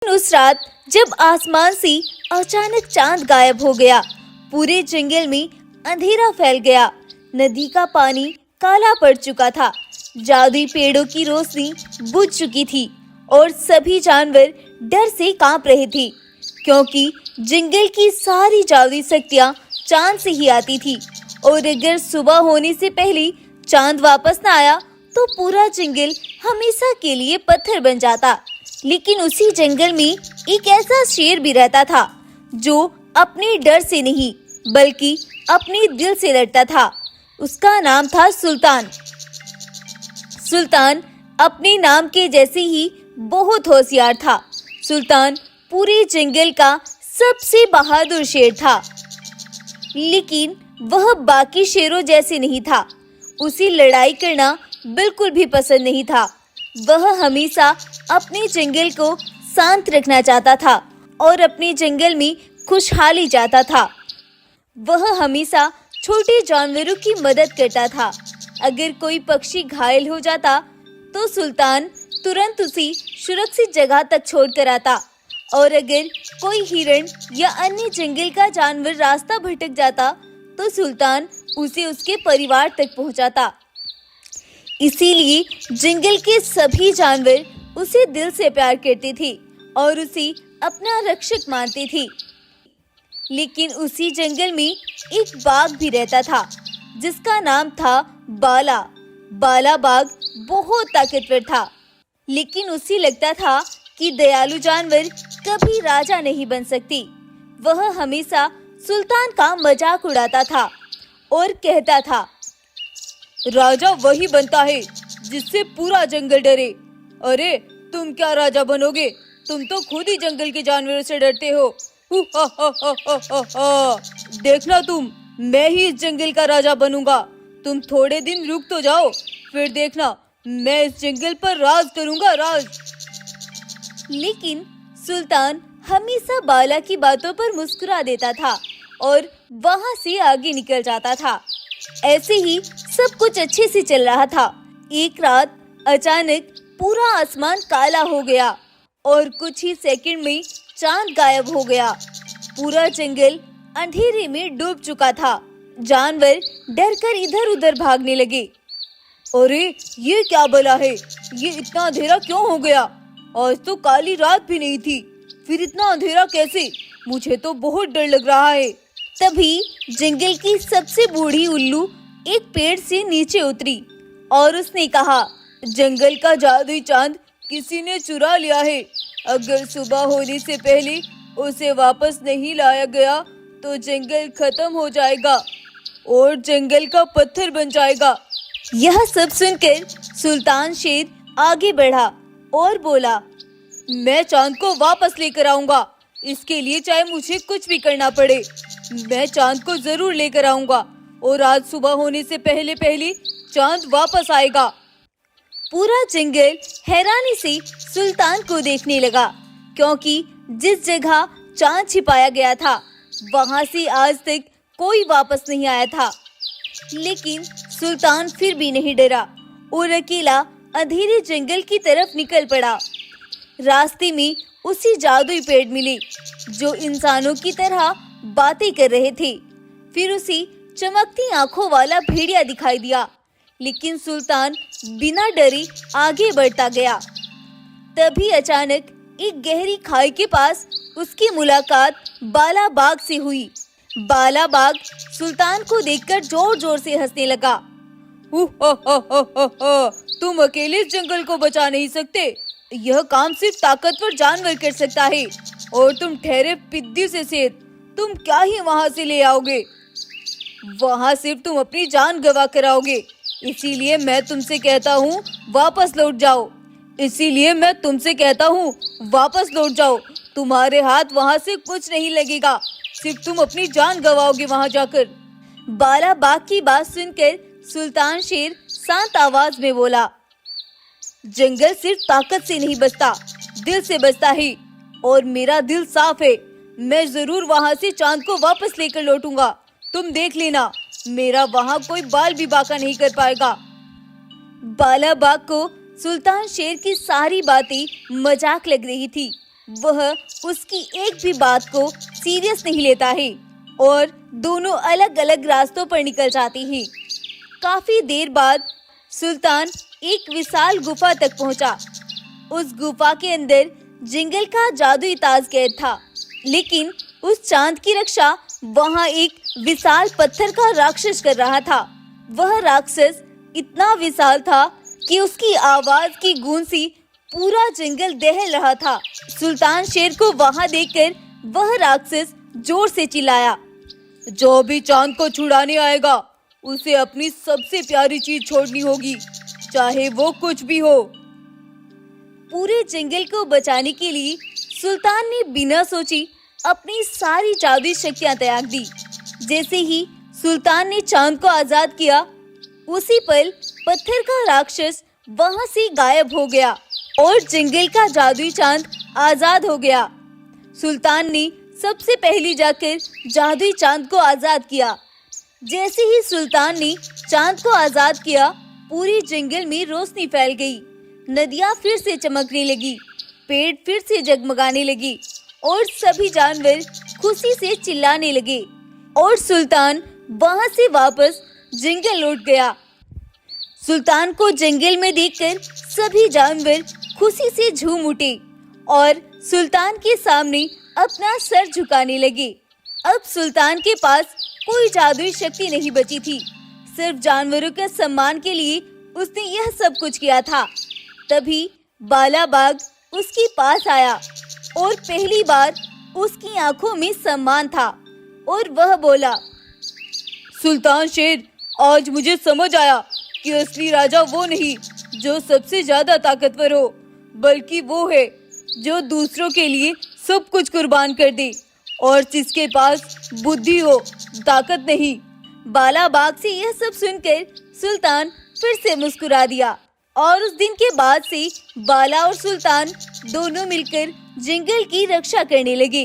उस रात जब आसमान से अचानक चांद गायब हो गया, पूरे जंगल में अंधेरा फैल गया। नदी का पानी काला पड़ चुका था, जादुई पेड़ों की रोशनी बुझ चुकी थी और सभी जानवर डर से कांप रहे थे, क्योंकि जंगल की सारी जादुई शक्तियां चांद से ही आती थी। और अगर सुबह होने से पहले चांद वापस न आया तो पूरा जंगल हमेशा के लिए पत्थर बन जाता। लेकिन उसी जंगल में एक ऐसा शेर भी रहता था जो अपने डर से नहीं बल्कि अपने दिल से लड़ता था। उसका नाम था सुल्तान। सुल्तान अपने नाम के जैसे ही बहुत होशियार था। सुल्तान पूरे जंगल का सबसे बहादुर शेर था, लेकिन वह बाकी शेरों जैसे नहीं था। उसे लड़ाई करना बिल्कुल भी पसंद नहीं था। वह हमेशा अपने जंगल को शांत रखना चाहता था और अपने जंगल में खुशहाली चाहता था। वह हमेशा छोटे जानवरों की मदद करता था। अगर कोई पक्षी घायल हो जाता तो सुल्तान तुरंत उसे सुरक्षित जगह तक छोड़कर आता, और अगर कोई हिरण या अन्य जंगल का जानवर रास्ता भटक जाता तो सुल्तान उसे उसके परिवार तक पहुंचाता। इसीलिए जंगल के सभी जानवर उसे दिल से प्यार करते थे और उसे अपना रक्षक मानते थे। लेकिन उसी जंगल में एक बाघ भी रहता था, जिसका नाम था बाला। बाला बाघ बहुत ताकतवर था, लेकिन उसे लगता था कि दयालु जानवर कभी राजा नहीं बन सकते। वह हमेशा सुल्तान का मजाक उड़ाता था और कहता था, राजा वही बनता है जिससे पूरा जंगल डरे। अरे तुम क्या राजा बनोगे, तुम तो खुद ही जंगल के जानवरों से डरते हो। हा हा हा हा हा हा। देखना तुम, मैं ही इस जंगल का राजा बनूंगा। तुम थोड़े दिन रुक तो जाओ, फिर देखना मैं इस जंगल पर राज करूंगा, राज। लेकिन सुल्तान हमेशा बाला की बातों पर मुस्कुरा देता था और वहां से आगे निकल जाता था। ऐसे ही सब कुछ अच्छे से चल रहा था। एक रात अचानक पूरा आसमान काला हो गया और कुछ ही सेकंड में चांद गायब हो गया। पूरा जंगल अंधेरे में डूब चुका था। जानवर डरकर इधर-उधर भागने लगे। अरे ये क्या बला है, ये इतना अंधेरा क्यों हो गया? आज तो काली रात भी नहीं थी, फिर इतना अंधेरा कैसे? मुझे तो बहुत डर लग रहा है। तभी जंगल की सबसे बूढ़ी उल्लू एक पेड़ से नीचे उतरी और उसने कहा, जंगल का जादुई चांद किसी ने चुरा लिया है। अगर सुबह होने से पहले उसे वापस नहीं लाया गया तो जंगल खत्म हो जाएगा और जंगल का पत्थर बन जाएगा। यह सब सुनकर सुल्तान शेर आगे बढ़ा और बोला, मैं चांद को वापस लेकर आऊंगा। इसके लिए चाहे मुझे कुछ भी करना पड़े, मैं चांद को जरूर लेकर आऊंगा और आज सुबह होने से पहले पहले चांद वापस आएगा। पूरा जंगल हैरानी से सुल्तान को देखने लगा, क्योंकि जिस जगह चांद छिपाया गया था वहां से आज तक कोई वापस नहीं आया था। लेकिन सुल्तान फिर भी नहीं डरा और अकेला अंधेरे जंगल की तरफ निकल पड़ा। रास्ते में उसी जादुई पेड़ मिले जो इंसानों की तरह बातें कर रहे थे। फिर उसे चमकती आंखों वाला भेड़िया दिखाई दिया, लेकिन सुल्तान बिना डरे आगे बढ़ता गया। तभी अचानक एक गहरी खाई के पास उसकी मुलाकात बाला बाघ से हुई। बाला बाघ सुल्तान को देखकर जोर-जोर से हंसने लगा। तुम अकेले इस जंगल को बचा नहीं सकते, यह काम सिर्फ ताकतवर जानवर कर सकता है और तुम ठहरे पिद्दी से सेठ, तुम क्या ही वहां से ले आओगे? वहां सिर्फ तुम अपनी जान गवा कर आओगे। इसीलिए मैं तुमसे कहता हूँ वापस लौट जाओ। इसीलिए मैं तुमसे कहता हूँ वापस लौट जाओ। तुम्हारे हाथ वहां से कुछ नहीं लगेगा, सिर्फ तुम अपनी जान गवाओगे वहां जाकर। बाला बाघ की बात सुनकर सुल्तान शेर शांत आवाज में बोला, जंगल सिर्फ ताकत से नहीं बचता, दिल से बचता है और मेरा दिल साफ है। मैं जरूर वहां से चांद को वापस लेकर लौटूंगा। तुम देख लेना, मेरा वहां कोई बाल भी बांका नहीं कर पाएगा। बाला बाघ को सुल्तान शेर की सारी बातें मजाक लग रही थी। वह उसकी एक भी बात को सीरियस नहीं लेता है और दोनों अलग अलग रास्तों पर निकल जाते हैं। काफी देर बाद सुल्तान एक विशाल गुफा तक पहुंचा। उस गुफा के अंदर जिंगल का जादुई ताज कैद था, लेकिन उस चांद की रक्षा वहां एक विशाल पत्थर का राक्षस कर रहा था। वह राक्षस इतना विशाल था कि उसकी आवाज की गूंज से पूरा जंगल दहल रहा था। सुल्तान शेर को वहां देखकर वह राक्षस जोर से चिल्लाया, जो भी चांद को छुड़ाने आएगा उसे अपनी सबसे प्यारी चीज छोड़नी होगी, चाहे वो कुछ भी हो। पूरे जंगल को बचाने के लिए सुल्तान ने बिना सोची अपनी सारी जादुई शक्तियां त्याग दी। जैसे ही सुल्तान ने चांद को आजाद किया, उसी पल पत्थर का राक्षस वहां से गायब हो गया और जंगल का जादुई चांद आजाद हो गया। सुल्तान ने सबसे पहले जाकर जादुई चांद को आजाद किया। जैसे ही सुल्तान ने चांद को आजाद किया, पूरे जंगल में रोशनी फैल गई। नदियां फिर से चमकने लगी, पेड़ फिर से जगमगाने लगे और सभी जानवर खुशी से चिल्लाने लगे और सुल्तान वहां से वापस जंगल लौट गया। सुल्तान को जंगल में देखकर सभी जानवर खुशी से झूम उठे और सुल्तान के सामने अपना सर झुकाने लगे। अब सुल्तान के पास कोई जादुई शक्ति नहीं बची थी, सिर्फ जानवरों के सम्मान के लिए उसने यह सब कुछ किया था। तभी बाला बाघ उसके पास आया और पहली बार उसकी आंखों में सम्मान था और वह बोला, सुल्तान शेर, आज मुझे समझ आया कि असली राजा वो नहीं जो सबसे ज्यादा ताकतवर हो, बल्कि वो है जो दूसरों के लिए सब कुछ कुर्बान कर दे और जिसके पास बुद्धि हो, ताकत नहीं। बाला बाघ से यह सब सुनकर सुल्तान फिर से मुस्कुरा दिया और उस दिन के बाद से बाला और सुल्तान दोनों मिलकर जंगल की रक्षा करने लगे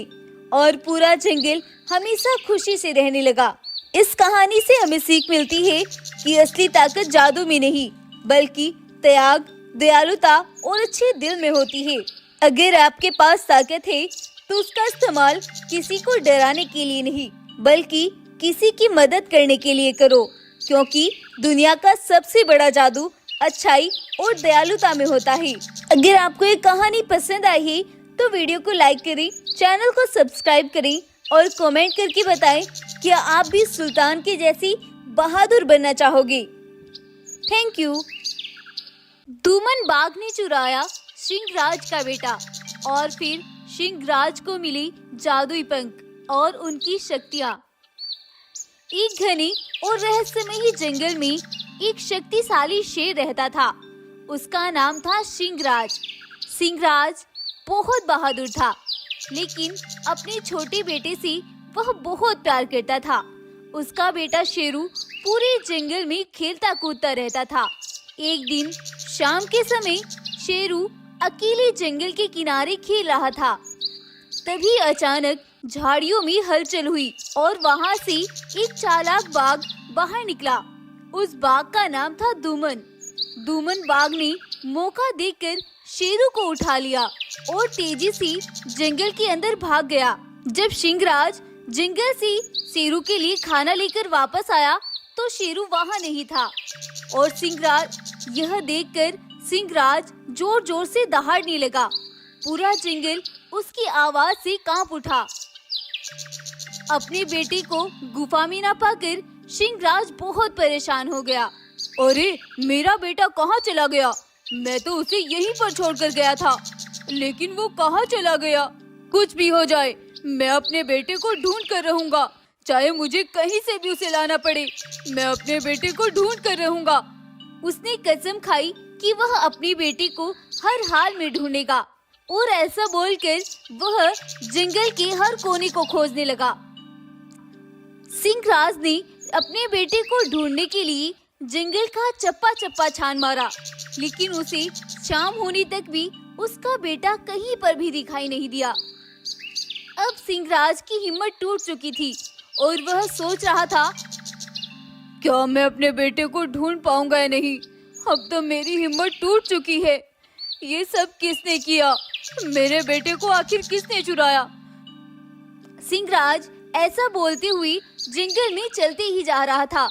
और पूरा जंगल हमेशा खुशी से रहने लगा। इस कहानी से हमें सीख मिलती है कि असली ताकत जादू में नहीं, बल्कि त्याग, दयालुता और अच्छे दिल में होती है। अगर आपके पास ताकत है तो उसका इस्तेमाल किसी को डराने के लिए नहीं, बल्कि किसी की मदद करने के लिए करो, क्योंकि दुनिया का सबसे बड़ा जादू अच्छाई और दयालुता में होता है। अगर आपको ये कहानी पसंद आई है तो वीडियो को लाइक करें, चैनल को सब्सक्राइब करें और कमेंट करके बताएं क्या आप भी सुल्तान के जैसी बहादुर बनना चाहोगे। Thank you. दुमन बाघ ने चुराया सिंहराज का बेटा और फिर सिंहराज को मिली जादुई पंख और उनकी शक्तियाँ। एक घने और रहस्यमयी जंगल में एक शक्तिशाली शेर रहता था। उसका नाम था सिंहराज। सिंहराज बहुत बहादुर था, लेकिन अपने छोटे बेटे से वह बहुत प्यार करता था। उसका बेटा शेरू पूरे जंगल में खेलता कूदता रहता था। एक दिन शाम के समय शेरू अकेले जंगल के किनारे खेल रहा था। तभी अचानक झाड़ियों में हलचल हुई और वहां से एक चालाक बाघ बाहर निकला। उस बाघ का नाम था दुमन। दुमन बाघ ने मौका देखकर शेरू को उठा लिया और तेजी से जंगल के अंदर भाग गया। जब सिंहराज जंगल से शेरू के लिए खाना लेकर वापस आया तो शेरू वहां नहीं था और सिंहराज यह देखकर सिंहराज जोर जोर से दहाड़ने लगा। पूरा जंगल उसकी आवाज से कांप उठा। अपने बेटे को गुफा में न पाकर सिंहराज बहुत परेशान हो गया। अरे, मेरा बेटा कहाँ चला गया? मैं तो उसे यहीं पर छोड़कर गया था, लेकिन वो कहाँ चला गया? कुछ भी हो जाए, मैं अपने बेटे को ढूंढ कर रहूंगा, चाहे मुझे कहीं से भी उसे लाना पड़े। मैं अपने बेटे को ढूंढ कर रहूंगा। उसने कसम खाई कि वह अपनी बेटी को हर हाल में ढूंढेगा और ऐसा बोलकर वह जंगल के हर कोने को खोजने लगा। सिंहराज ने अपने बेटे को ढूंढने के लिए जंगल का चप्पा चप्पा छान मारा, लेकिन उसे शाम होने तक भी उसका बेटा कहीं पर भी दिखाई नहीं दिया। अब सिंहराज की हिम्मत टूट चुकी थी और वह सोच रहा था, क्या मैं अपने बेटे को ढूंढ पाऊंगा या नहीं? अब तो मेरी हिम्मत टूट चुकी है। ये सब किसने किया? मेरे बेटे को आखिर किसने चुराया? सिंहराज ऐसा बोलते हुए जंगल में चलते ही जा रहा था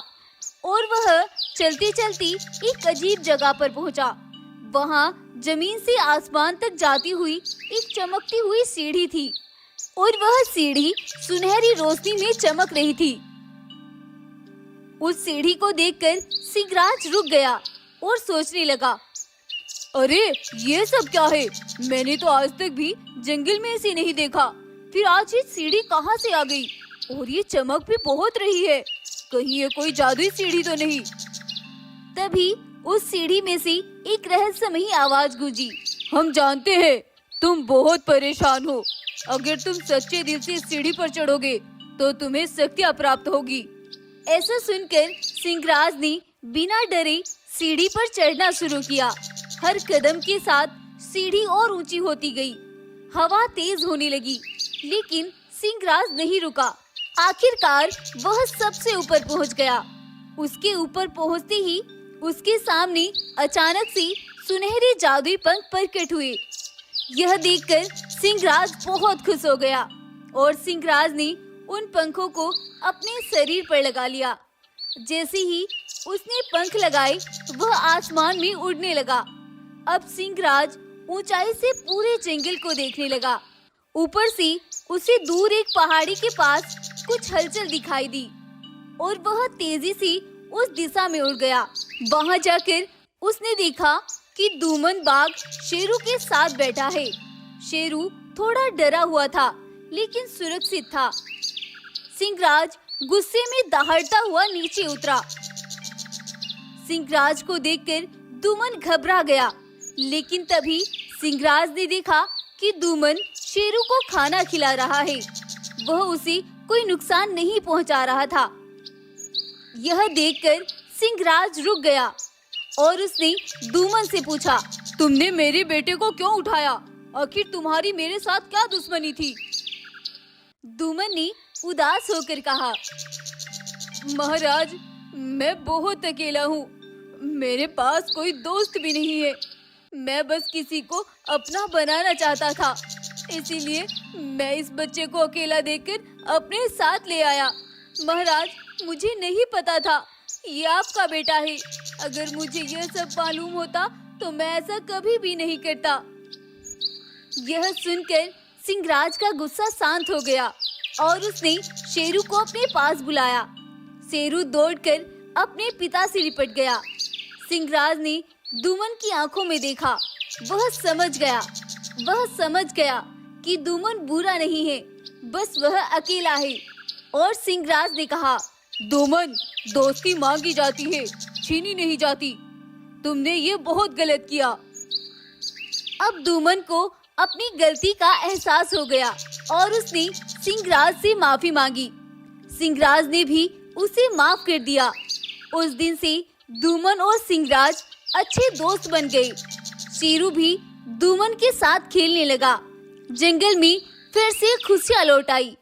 और वह चलते चलते एक अजीब जगह पर पहुंचा। वहां जमीन से आसमान तक जाती हुई एक चमकती हुई सीढ़ी थी और वह सीढ़ी सुनहरी रोशनी में चमक रही थी। उस सीढ़ी को देखकर सिंहराज रुक गया और सोचने लगा, अरे ये सब क्या है? मैंने तो आज तक भी जंगल में इसे नहीं देखा। फिर आज ये सीढ़ी कहाँ से आ गई? और ये चमक भी बहुत रही है। कहीं ये कोई जादुई सीढ़ी तो नहीं? तभी उस सीढ़ी में से एक रहस्यमयी आवाज गूंजी, हम जानते हैं तुम बहुत परेशान हो। अगर तुम सच्चे दिल से इस सीढ़ी पर चढ़ोगे तो तुम्हें शक्तियाँ प्राप्त होगी। ऐसा सुनकर सिंहराज ने बिना डरे सीढ़ी पर चढ़ना शुरू किया। हर कदम के साथ सीढ़ी और ऊंची होती गई। हवा तेज होने लगी, लेकिन सिंहराज नहीं रुका। आखिरकार वह सबसे ऊपर पहुंच गया। उसके ऊपर पहुंचते ही उसके सामने अचानक से सुनहरे जादुई पंख प्रकट हुए। यह देखकर सिंहराज बहुत खुश हो गया और सिंहराज ने उन पंखों को अपने शरीर पर लगा लिया। जैसे ही उसने पंख लगाए, वह आसमान में उड़ने लगा। अब सिंहराज ऊंचाई से पूरे जंगल को देखने लगा। ऊपर से उसे दूर एक पहाड़ी के पास कुछ हलचल दिखाई दी और वह तेजी से उस दिशा में उड़ गया। वहां जाकर उसने देखा कि दूमन बाघ शेरू के साथ बैठा है। शेरू थोड़ा डरा हुआ था, लेकिन सुरक्षित था। सिंहराज गुस्से में दहाड़ता हुआ नीचे उतरा। सिंहराज को देखकर दूमन घबरा गया, लेकिन तभी सिंहराज ने देखा कि दूमन शेरू को खाना खिला रहा है। वह उसे कोई नुकसान नहीं पहुंचा रहा था। यह देखकर सिंहराज रुक गया और उसने दूमन से पूछा, तुमने मेरे बेटे को क्यों उठाया? आखिर तुम्हारी मेरे साथ क्या दुश्मनी थी? दूमन ने उदास होकर कहा, महाराज, मैं बहुत अकेला हूँ। मेरे पास कोई दोस्त भी नहीं है। मैं बस किसी को अपना बनाना चाहता था, इसीलिए मैं इस बच्चे को अकेला देखकर अपने साथ ले आया। महाराज, मुझे नहीं पता था ये आपका बेटा है। अगर मुझे यह सब मालूम होता तो मैं ऐसा कभी भी नहीं करता। यह सुनकर सिंहराज का गुस्सा शांत हो गया और उसने शेरू को अपने पास बुलाया। शेरू दौड़कर अपने पिता से लिपट गया। सिंहराज ने दूमन की आंखों में देखा। वह समझ गया कि दूमन बुरा नहीं है, बस वह अकेला है। और सिंहराज ने कहा, दूमन, दोस्ती मांगी जाती है, छीनी नहीं जाती। तुमने ये बहुत गलत किया। अब दूमन को अपनी गलती का एहसास हो गया और उसने सिंहराज से माफी मांगी। सिंहराज ने भी उसे माफ कर दिया। उस दिन से दूमन और सिंहराज अच्छे दोस्त बन गए। शेरू भी दूमन के साथ खेलने लगा। जंगल में फिर से खुशियां लौट आई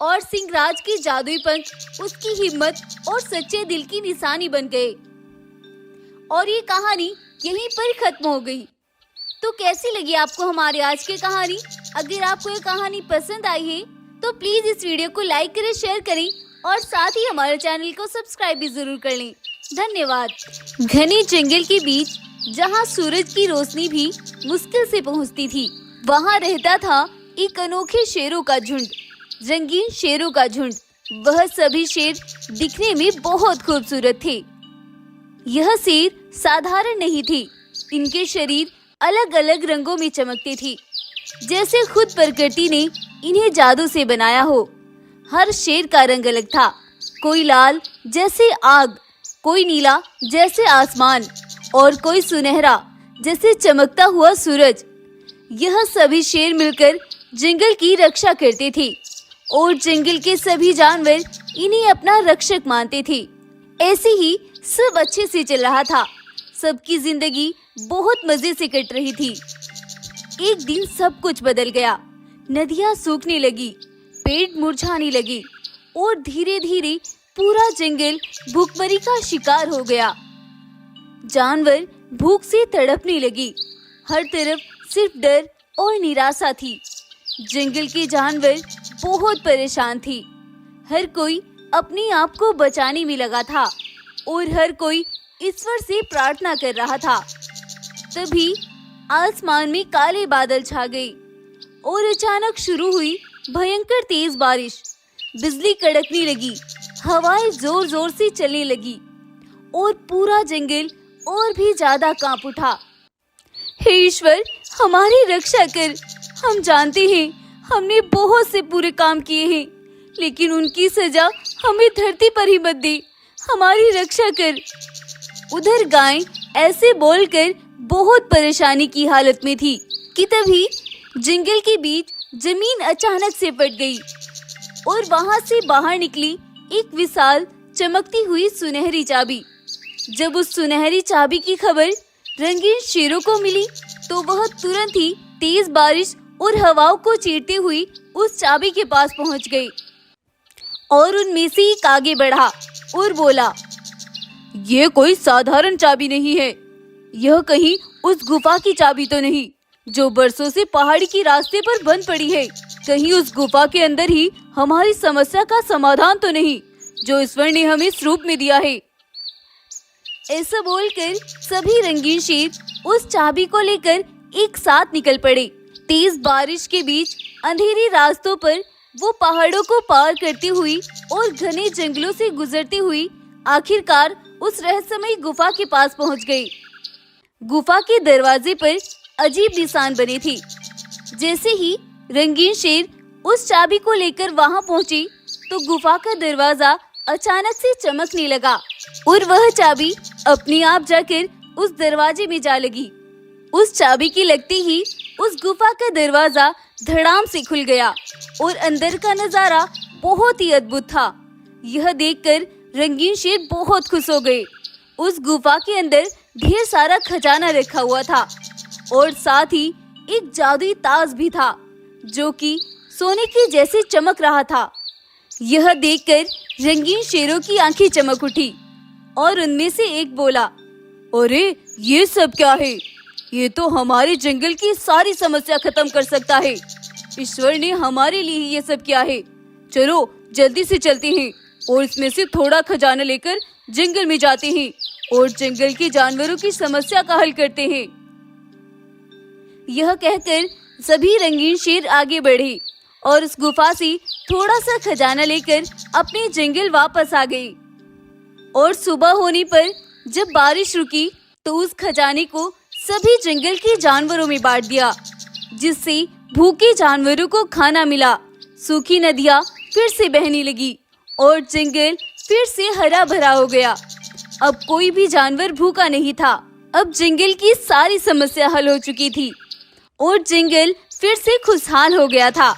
और सिंहराज के जादुई पंख उसकी हिम्मत और सच्चे दिल की निशानी बन गए। और ये कहानी यहीं पर खत्म हो गई। तो कैसी लगी आपको हमारी आज की कहानी? अगर आपको ये कहानी पसंद आई है तो प्लीज इस वीडियो को लाइक करें, शेयर करें और साथ ही हमारे चैनल को सब्सक्राइब भी जरूर कर लें। धन्यवाद। घने जंगल के बीच जहाँ सूरज की रोशनी भी मुश्किल से पहुँचती थी, वहाँ रहता था एक अनोखे शेरों का झुंड, रंगीन शेरों का झुंड। वह सभी शेर दिखने में बहुत खूबसूरत थे। यह शेर साधारण नहीं थे। इनके शरीर अलग अलग रंगों में चमकते थे, जैसे खुद प्रकृति ने इन्हें जादू से बनाया हो। हर शेर का रंग अलग था। कोई लाल जैसे आग, कोई नीला जैसे आसमान और कोई सुनहरा जैसे चमकता हुआ सूरज। यह सभी शेर मिलकर जंगल की रक्षा करते थे और जंगल के सभी जानवर इन्हें अपना रक्षक मानते थे। ऐसे ही सब अच्छे से चल रहा था। सबकी जिंदगी बहुत मजे से कट रही थी। एक दिन सब कुछ बदल गया। नदियाँ सूखने लगी, पेड़ मुरझाने लगे और धीरे धीरे पूरा जंगल भूखमरी का शिकार हो गया। जानवर भूख से तड़पने लगी। हर तरफ सिर्फ डर और निराशा थी। जंगल के जानवर बहुत परेशान थे। हर कोई अपने आप को बचाने में लगा था और हर कोई ईश्वर से प्रार्थना कर रहा था। तभी आसमान में काले बादल छा गए और अचानक शुरू हुई भयंकर तेज बारिश। बिजली कड़कने लगी, हवाएं जोर जोर से चलने लगी और पूरा जंगल और भी ज्यादा कांप उठा। हे ईश्वर, हमारी रक्षा कर। हम जानते हैं हमने बहुत से बुरे काम किए हैं, लेकिन उनकी सजा हमें धरती पर ही मत दे। हमारी रक्षा कर। उधर गाय ऐसे बोलकर बहुत परेशानी की हालत में थी कि तभी जंगल के बीच जमीन अचानक से फट गई और वहां से बाहर निकली एक विशाल चमकती हुई सुनहरी चाबी। जब उस सुनहरी चाबी की खबर रंगीन शेरों को मिली तो वह तुरंत ही तेज बारिश और हवाओं को चीरते हुई उस चाबी के पास पहुंच गए और उनमें से एक आगे बढ़ा और बोला, ये कोई साधारण चाबी नहीं है। यह कहीं उस गुफा की चाबी तो नहीं जो बरसों से पहाड़ी की रास्ते पर बंद पड़ी है। कहीं उस गुफा के अंदर ही हमारी समस्या का समाधान तो नहीं जो ईश्वर ने हमें इस रूप में दिया है। ऐसा बोलकर सभी रंगीन शेर उस चाबी को लेकर एक साथ निकल पड़े। तेज बारिश के बीच अंधेरे रास्तों पर वो पहाड़ों को पार करती हुई और घने जंगलों से गुजरती हुई आखिरकार उस रहस्यमयी गुफा के पास पहुंच गई। गुफा के दरवाजे पर अजीब निशान बने थे। जैसे ही रंगीन शेर उस चाबी को लेकर वहां पहुंची तो गुफा का दरवाजा अचानक से चमकने लगा और वह चाबी अपने आप जाकर उस दरवाजे में जा लगी। उस चाबी की लगते ही उस गुफा का दरवाजा धड़ाम से खुल गया और अंदर का नजारा बहुत ही अद्भुत था। यह देखकर रंगीन शेर बहुत खुश हो गए। उस गुफा के अंदर ढेर सारा खजाना रखा हुआ था और साथ ही एक जादुई ताज भी था जो कि सोने के जैसे चमक रहा था। यह देखकर रंगीन शेरों की आंखें चमक उठी और उनमें से एक बोला, अरे ये सब क्या है? ये तो हमारे जंगल की सारी समस्या खत्म कर सकता है। ईश्वर ने हमारे लिए ये सब किया है। चलो जल्दी से चलते हैं और इसमें से थोड़ा खजाना लेकर जंगल में जाते हैं और जंगल के जानवरों की समस्या का हल करते हैं। यह कहकर सभी रंगीन शेर आगे बढ़े और उस गुफा से थोड़ा सा खजाना लेकर अपने जंगल वापस आ गए। और सुबह होने पर जब बारिश रुकी तो उस खजाने को सभी जंगल के जानवरों में बांट दिया, जिससे भूखे जानवरों को खाना मिला। सूखी नदियाँ फिर से बहने लगी और जंगल फिर से हरा भरा हो गया। अब कोई भी जानवर भूखा नहीं था। अब जंगल की सारी समस्या हल हो चुकी थी और जंगल फिर से खुशहाल हो गया था।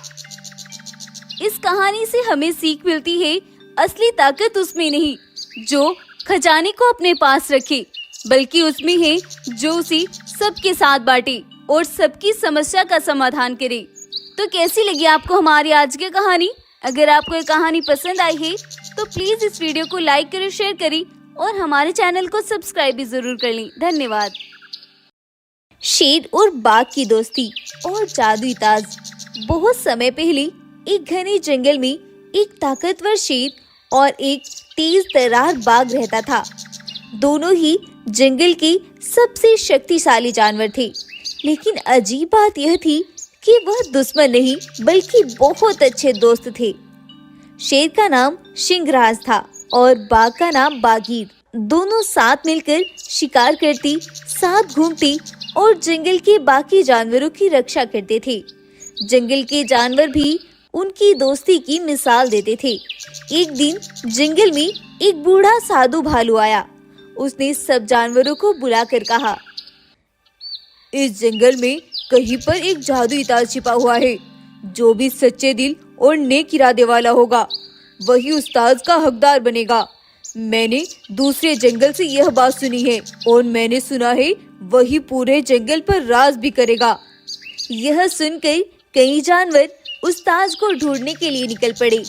इस कहानी से हमें सीख मिलती है, असली ताकत उसमें नहीं जो खजाने को अपने पास रखे, बल्कि उसमें है जो उसे सबके साथ बांटे और सबकी समस्या का समाधान करे। तो कैसी लगी आपको हमारी आज की कहानी? अगर आपको ये कहानी पसंद आई है तो प्लीज इस वीडियो को लाइक करें, शेयर करें और हमारे चैनल को सब्सक्राइब भी जरूर कर लें। धन्यवाद। शेर और बाघ की दोस्ती और जादुई ताज। बहुत समय पहले एक घने जंगल में एक ताकतवर शेर और एक तेज तर्रार बाघ रहता था। दोनों ही जंगल के सबसे शक्तिशाली जानवर थे, लेकिन अजीब बात यह थी कि वह दुश्मन नहीं बल्कि बहुत अच्छे दोस्त थे। शेर का नाम सिंहराज था और बाघ का नाम बागीर। दोनों साथ मिलकर शिकार करती, साथ घूमती और जंगल के बाकी जानवरों की रक्षा करते थे। जंगल के जानवर भी उनकी दोस्ती की मिसाल देते थे। एक दिन जंगल में एक बूढ़ा साधु भालू आया। उसने सब जानवरों को बुलाकर कहा, इस जंगल में कहीं पर एक जादुई ताज छिपा हुआ है। जो भी सच्चे दिल और नेक इरादे वाला होगा वही उस ताज का हकदार बनेगा। मैंने दूसरे जंगल से यह बात सुनी है और मैंने सुना है वही पूरे जंगल पर राज भी करेगा। यह सुनकर कई जानवर उस ताज को ढूंढने के लिए निकल पड़े।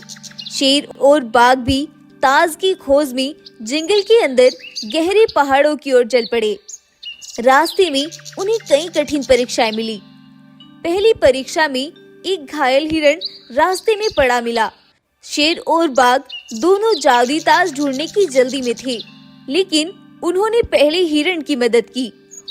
शेर और बाघ भी ताज की खोज में जंगल के अंदर गहरे पहाड़ों की ओर चल पड़े। रास्ते में उन्हें कई कठिन परीक्षाएं मिली। पहली परीक्षा में एक घायल हिरण रास्ते में पड़ा मिला। शेर और बाघ दोनों जादुई ताज ढूंढने की जल्दी में थे, लेकिन उन्होंने पहले हिरण की मदद की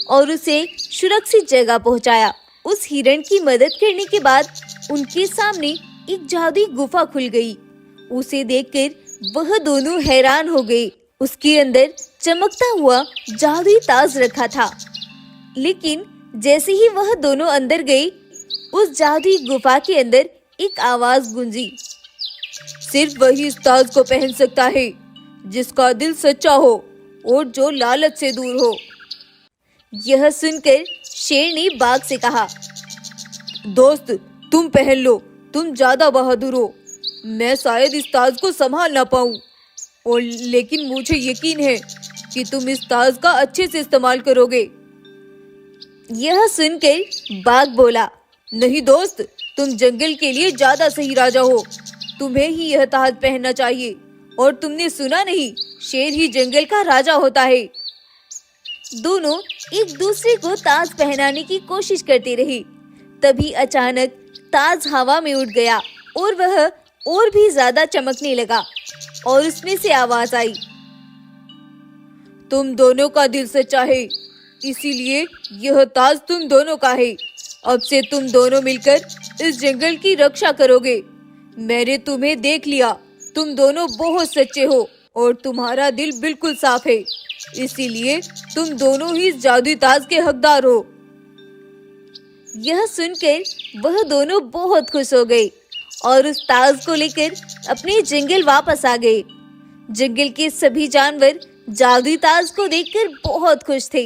और उसे सुरक्षित जगह पहुंचाया। उस हिरण की मदद करने के बाद उनके सामने एक जादुई गुफा खुल गई। उसे देखकर वह दोनों हैरान हो गए। उसके अंदर चमकता हुआ जादुई ताज रखा था, लेकिन जैसे ही वह दोनों अंदर गए, उस जादुई गुफा के अंदर एक आवाज गूंजी, सिर्फ वही इस ताज को पहन सकता है जिसका दिल सच्चा हो और जो लालच से दूर हो। यह सुनकर शेर ने बाघ से कहा, दोस्त तुम पहन लो, तुम ज्यादा बहादुर हो। मैं शायद इस ताज को संभाल ना पाऊं, और लेकिन मुझे यकीन है कि तुम इस ताज का अच्छे से इस्तेमाल करोगे। यह सुनकर बाघ बोला, नहीं दोस्त, तुम जंगल के लिए ज्यादा सही राजा हो, तुम्हें ही यह ताज पहनना चाहिए। और तुमने सुना नहीं, शेर ही जंगल का राजा होता है। दोनों एक दूसरे को ताज पहनाने की कोशिश करते रहे। तभी अचानक ताज हवा में उड़ गया और वह और भी ज्यादा चमकने लगा और उसमें से आवाज आई, तुम दोनों का दिल सच्चा है, इसीलिए यह ताज तुम दोनों का है। अब से तुम दोनों मिलकर इस जंगल की रक्षा करोगे। मैंने तुम्हें देख लिया, तुम दोनों बहुत सच्चे हो और तुम्हारा दिल बिल्कुल साफ है, इसीलिए तुम दोनों ही इस जादुई ताज के हकदार हो। यह सुनकर वह दोनों बहुत खुश हो गए और उस ताज को लेकर अपने जंगल वापस आ गए। जंगल के सभी जानवर जादुई ताज को देखकर बहुत खुश थे।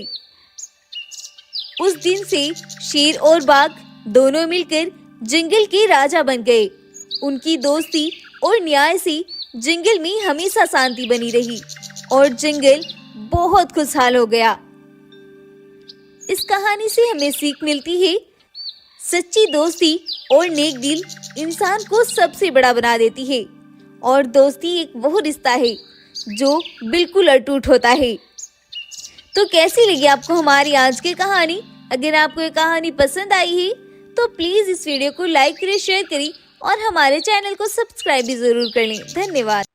उस दिन से शेर और बाघ दोनों मिलकर जंगल के राजा बन गए। उनकी दोस्ती और न्याय से जंगल में हमेशा शांति बनी रही और जंगल बहुत खुशहाल हो गया। इस कहानी से हमें सीख मिलती है, सच्ची दोस्ती और नेक दिल इंसान को सबसे बड़ा बना देती है और दोस्ती एक वो रिश्ता है जो बिल्कुल अटूट होता है। तो कैसी लगी आपको हमारी आज की कहानी? अगर आपको ये कहानी पसंद आई है तो प्लीज इस वीडियो को लाइक करें, शेयर करें और हमारे चैनल को सब्सक्राइब भी जरूर कर लें। धन्यवाद।